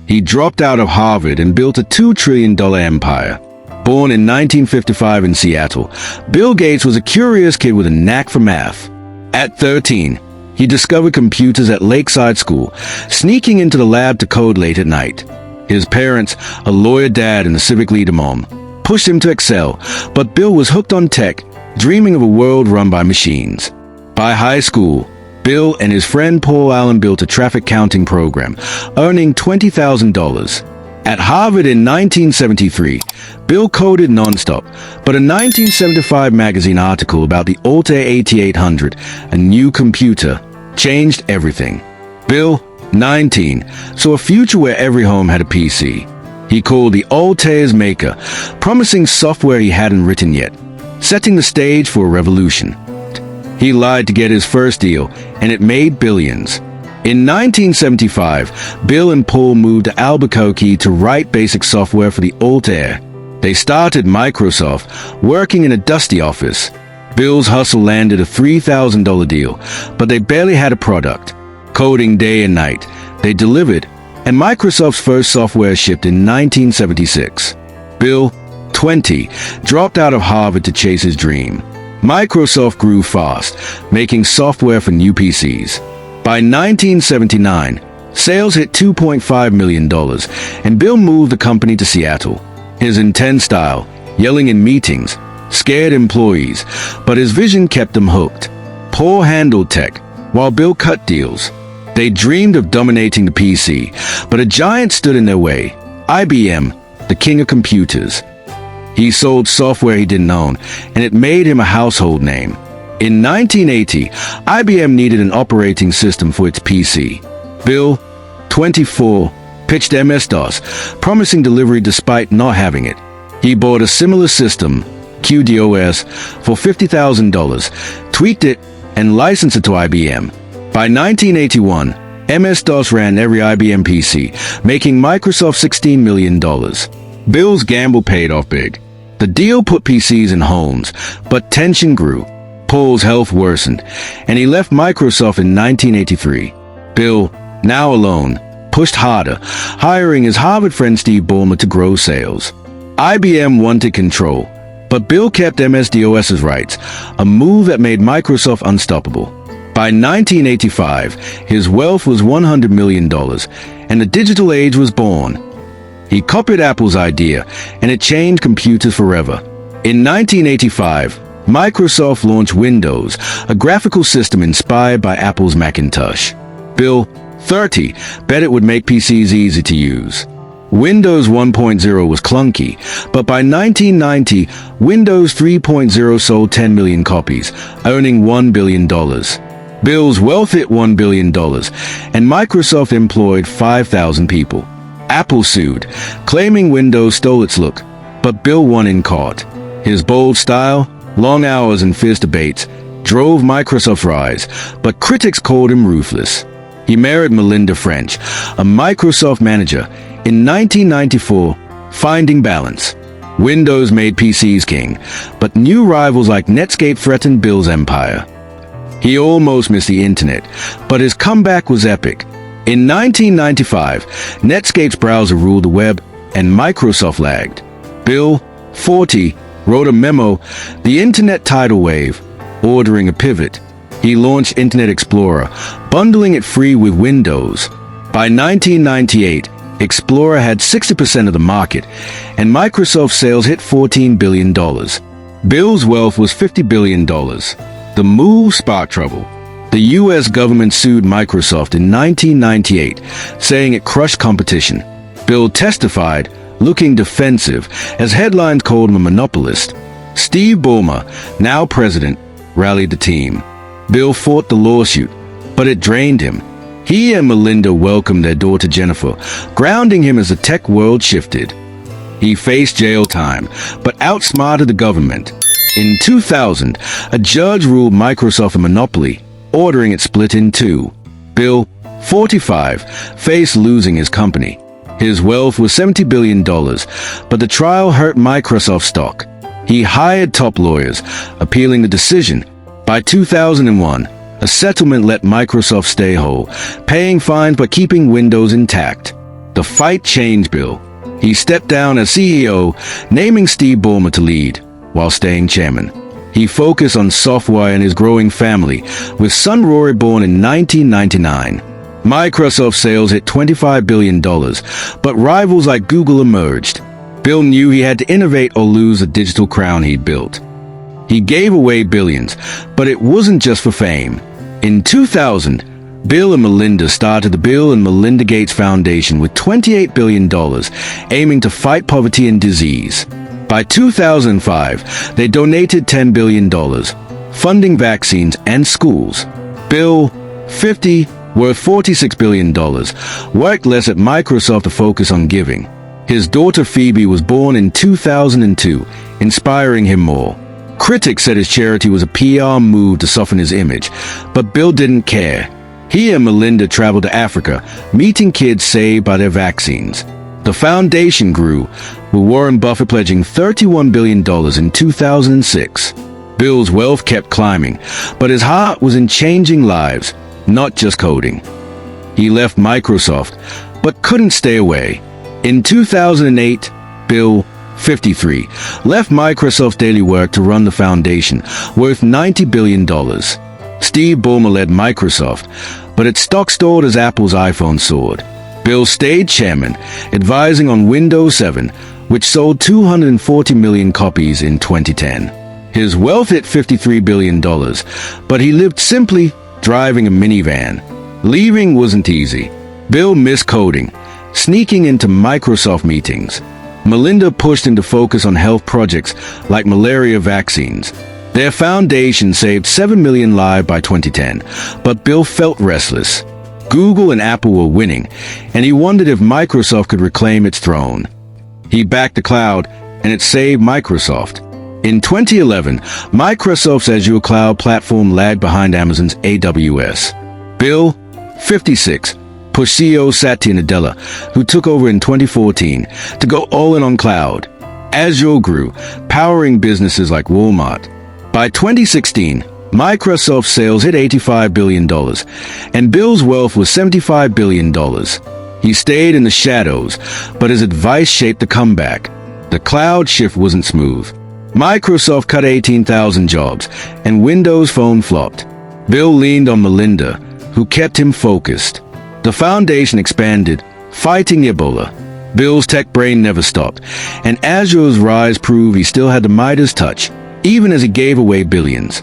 He dropped out of Harvard and built a $2 trillion empire. Born in 1955 in Seattle, Bill Gates was a curious kid with a knack for math. At 13, he discovered computers at Lakeside School, sneaking into the lab to code late at night. His parents, a lawyer dad and a civic leader mom, pushed him to excel, but Bill was hooked on tech, dreaming of a world run by machines. By high school, Bill and his friend Paul Allen built a traffic counting program, earning $20,000. At Harvard in 1973, Bill coded nonstop, but a 1975 magazine article about the Altair 8800, a new computer, changed everything. Bill, 19, saw a future where every home had a PC. He called the Altair's maker, promising software he hadn't written yet, setting the stage for a revolution. He lied to get his first deal, and it made billions. In 1975, Bill and Paul moved to Albuquerque to write basic software for the Altair. They started Microsoft, working in a dusty office. Bill's hustle landed a $3,000 deal, but they barely had a product. Coding day and night, they delivered, and Microsoft's first software shipped in 1976. Bill, 20, dropped out of Harvard to chase his dream. Microsoft grew fast, making software for new PCs. By 1979, sales hit $2.5 million, and Bill moved the company to Seattle. His intense style, yelling in meetings, scared employees, but his vision kept them hooked. Paul handled tech, while Bill cut deals. They dreamed of dominating the PC, but a giant stood in their way, IBM, the king of computers. He sold software he didn't own, and it made him a household name. In 1980, IBM needed an operating system for its PC. Bill, 24, pitched MS-DOS, promising delivery despite not having it. He bought a similar system, QDOS, for $50,000, tweaked it, and licensed it to IBM. By 1981, MS-DOS ran every IBM PC, making Microsoft $16 million. Bill's gamble paid off big. The deal put PCs in homes, but tension grew. Paul's health worsened, and he left Microsoft in 1983. Bill, now alone, pushed harder, hiring his Harvard friend Steve Ballmer to grow sales. IBM wanted control, but Bill kept MS-DOS's rights, a move that made Microsoft unstoppable. By 1985, his wealth was $100 million, and the digital age was born. He copied Apple's idea, and it changed computers forever. In 1985, Microsoft launched Windows, a graphical system inspired by Apple's Macintosh. Bill, 30, bet it would make PCs easy to use. Windows 1.0 was clunky, but by 1990, Windows 3.0 sold 10 million copies, earning $1 billion. Bill's wealth hit $1 billion, and Microsoft employed 5,000 people. Apple sued, claiming Windows stole its look, but Bill won in court. His bold style, long hours and fierce debates drove Microsoft's rise, but critics called him ruthless. He married Melinda French, a Microsoft manager, in 1994, finding balance. Windows made PCs king, but new rivals like Netscape threatened Bill's empire. He almost missed the internet, but his comeback was epic. In 1995, Netscape's browser ruled the web, and Microsoft lagged. Bill, 40, wrote a memo, The Internet Tidal Wave, ordering a pivot. He launched Internet Explorer, bundling it free with Windows. By 1998, Explorer had 60% of the market, and Microsoft sales hit $14 billion. Bill's wealth was $50 billion. The move sparked trouble. The U.S. government sued Microsoft in 1998, saying it crushed competition. Bill testified, looking defensive, as headlines called him a monopolist. Steve Ballmer, now president, rallied the team. Bill fought the lawsuit, but it drained him. He and Melinda welcomed their daughter Jennifer, grounding him as the tech world shifted. He faced jail time, but outsmarted the government. In 2000, a judge ruled Microsoft a monopoly, ordering it split in two. Bill, 45, faced losing his company. His wealth was $70 billion, but the trial hurt Microsoft stock. He hired top lawyers, appealing the decision. By 2001, a settlement let Microsoft stay whole, paying fines but keeping Windows intact. The fight changed Bill. He stepped down as CEO, naming Steve Ballmer to lead, while staying chairman. He focused on software and his growing family, with son Rory born in 1999. Microsoft sales hit $25 billion, but rivals like Google emerged. Bill knew he had to innovate or lose the digital crown he'd built. He gave away billions, but it wasn't just for fame. In 2000, Bill and Melinda started the Bill and Melinda Gates Foundation with $28 billion, aiming to fight poverty and disease. By 2005, they donated $10 billion, funding vaccines and schools. Bill, 50, worth $46 billion, worked less at Microsoft to focus on giving. His daughter Phoebe was born in 2002, inspiring him more. Critics said his charity was a PR move to soften his image, but Bill didn't care. He and Melinda traveled to Africa, meeting kids saved by their vaccines. The foundation grew, with Warren Buffett pledging $31 billion in 2006. Bill's wealth kept climbing, but his heart was in changing lives, not just coding. He left Microsoft, but couldn't stay away. In 2008, Bill, 53, left Microsoft's daily work to run the foundation, worth $90 billion. Steve Ballmer led Microsoft, but its stock soared as Apple's iPhone soared. Bill stayed chairman, advising on Windows 7, which sold 240 million copies in 2010. His wealth hit $53 billion, but he lived simply, driving a minivan. Leaving wasn't easy. Bill missed coding, sneaking into Microsoft meetings. Melinda pushed him to focus on health projects like malaria vaccines. Their foundation saved 7 million lives by 2010, but Bill felt restless. Google and Apple were winning, and he wondered if Microsoft could reclaim its throne. He backed the cloud, and it saved Microsoft. In 2011, Microsoft's Azure cloud platform lagged behind Amazon's AWS. Bill, 56, pushed CEO Satya Nadella, who took over in 2014, to go all in on cloud. Azure grew, powering businesses like Walmart. By 2016, Microsoft's sales hit $85 billion, and Bill's wealth was $75 billion. He stayed in the shadows, but his advice shaped the comeback. The cloud shift wasn't smooth. Microsoft cut 18,000 jobs, and Windows Phone flopped. Bill leaned on Melinda, who kept him focused. The foundation expanded, fighting Ebola. Bill's tech brain never stopped, and Azure's rise proved he still had the Midas touch, even as he gave away billions.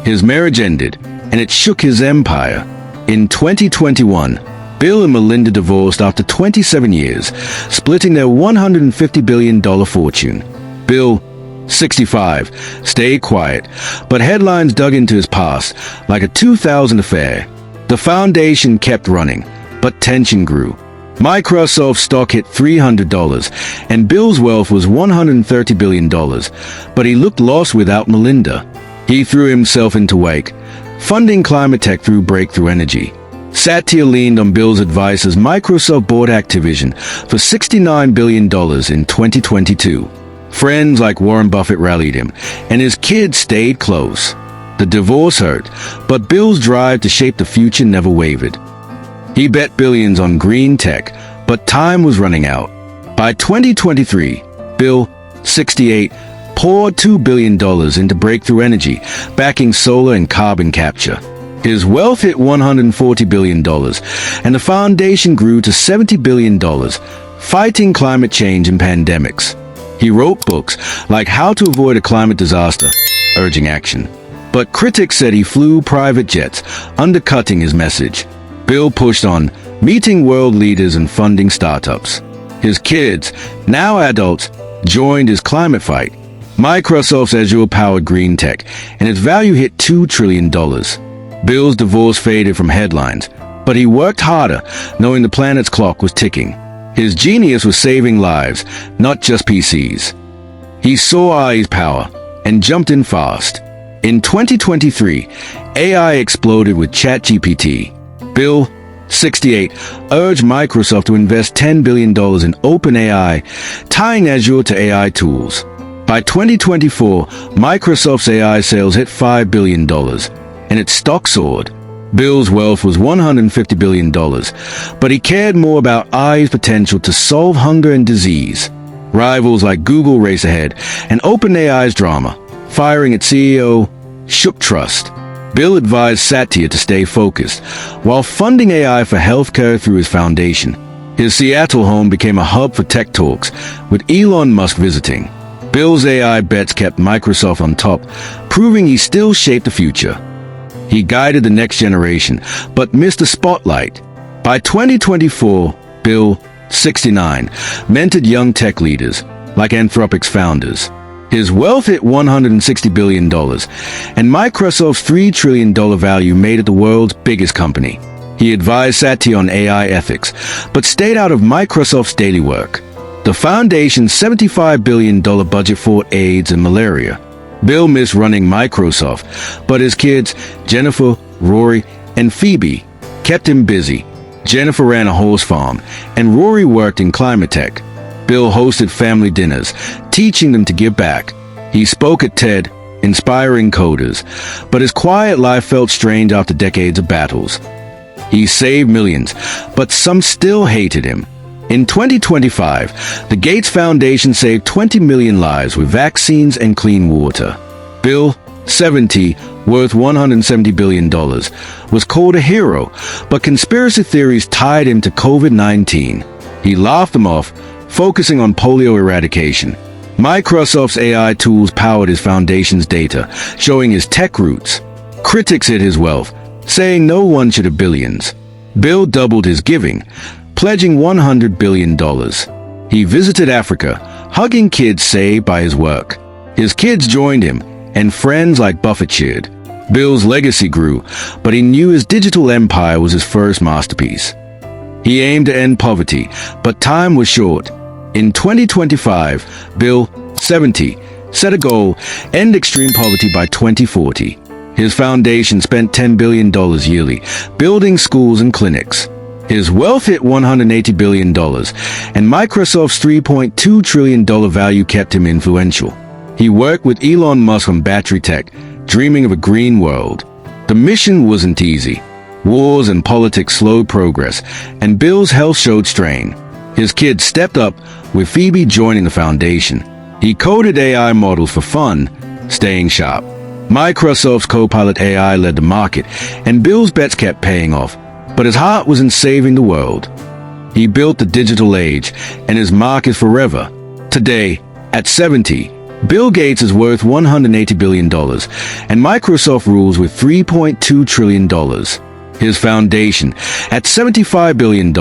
His marriage ended, and it shook his empire. In 2021, Bill and Melinda divorced after 27 years, splitting their $150 billion fortune. Bill, 65, stayed quiet, but headlines dug into his past like a 2000 affair. The foundation kept running, but tension grew. Microsoft stock hit $300, and Bill's wealth was $130 billion, but he looked lost without Melinda. He threw himself into wake, funding climate tech through Breakthrough Energy. Satya leaned on Bill's advice as Microsoft bought Activision for $69 billion in 2022. Friends like Warren Buffett rallied him, and his kids stayed close. The divorce hurt, but Bill's drive to shape the future never wavered. He bet billions on green tech, but time was running out. By 2023, Bill, 68, poured $2 billion into Breakthrough Energy, backing solar and carbon capture. His wealth hit $140 billion, and the foundation grew to $70 billion, fighting climate change and pandemics. He wrote books like How to Avoid a Climate Disaster, urging action. But critics said he flew private jets, undercutting his message. Bill pushed on, meeting world leaders and funding startups. His kids, now adults, joined his climate fight. Microsoft's Azure-powered green tech, and its value hit $2 trillion. Bill's divorce faded from headlines, but he worked harder, knowing the planet's clock was ticking. His genius was saving lives, not just PCs. He saw AI's power and jumped in fast. In 2023, AI exploded with ChatGPT. Bill, 68, urged Microsoft to invest $10 billion in OpenAI, tying Azure to AI tools. By 2024, Microsoft's AI sales hit $5 billion, and its stock soared. Bill's wealth was $150 billion, but he cared more about AI's potential to solve hunger and disease. Rivals like Google race ahead, and OpenAI's drama, firing its CEO, shook trust. Bill advised Satya to stay focused, while funding AI for healthcare through his foundation. His Seattle home became a hub for tech talks, with Elon Musk visiting. Bill's AI bets kept Microsoft on top, proving he still shaped the future. He guided the next generation, but missed the spotlight. By 2024, Bill, 69, mentored young tech leaders, like Anthropic's founders. His wealth hit $160 billion, and Microsoft's $3 trillion value made it the world's biggest company. He advised Satya on AI ethics, but stayed out of Microsoft's daily work. The foundation's $75 billion budget fought AIDS and malaria. Bill missed running Microsoft, but his kids, Jennifer, Rory, and Phoebe, kept him busy. Jennifer ran a horse farm, and Rory worked in climate tech. Bill hosted family dinners, teaching them to give back. He spoke at TED, inspiring coders, but his quiet life felt strange after decades of battles. He saved millions, but some still hated him. In 2025, the Gates Foundation saved 20 million lives with vaccines and clean water. Bill, 70, worth $170 billion, was called a hero, but conspiracy theories tied him to COVID-19. He laughed them off, focusing on polio eradication. Microsoft's AI tools powered his foundation's data, showing his tech roots. Critics hid his wealth, saying no one should have billions. Bill doubled his giving, pledging $100 billion. He visited Africa, hugging kids saved by his work. His kids joined him, and friends like Buffett cheered. Bill's legacy grew, but he knew his digital empire was his first masterpiece. He aimed to end poverty, but time was short. In 2025, Bill, 70, set a goal: end extreme poverty by 2040. His foundation spent $10 billion yearly, building schools and clinics. His wealth hit $180 billion, and Microsoft's $3.2 trillion value kept him influential. He worked with Elon Musk on battery tech, dreaming of a green world. The mission wasn't easy. Wars and politics slowed progress, and Bill's health showed strain. His kids stepped up, with Phoebe joining the foundation. He coded AI models for fun, staying sharp. Microsoft's Copilot AI led the market, and Bill's bets kept paying off, but his heart was in saving the world. He built the digital age, and his mark is forever. Today, at 70, Bill Gates is worth $180 billion, and Microsoft rules with $3.2 trillion. His foundation, at $75 billion,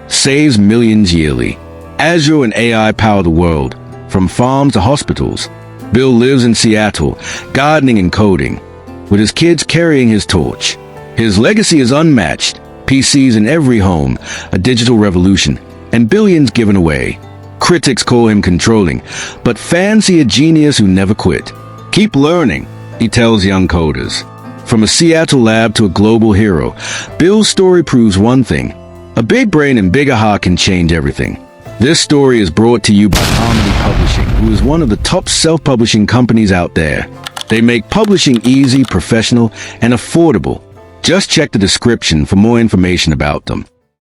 saves millions yearly. Azure and AI power the world, from farms to hospitals. Bill lives in Seattle, gardening and coding, with his kids carrying his torch. His legacy is unmatched. PCs in every home, a digital revolution, and billions given away. Critics call him controlling, but fans see a genius who never quit. Keep learning, he tells young coders. From a Seattle lab to a global hero, Bill's story proves one thing: a big brain and bigger heart can change everything. This story is brought to you by Harmony Publishing, who is one of the top self-publishing companies out there. They make publishing easy, professional, and affordable. Just check the description for more information about them.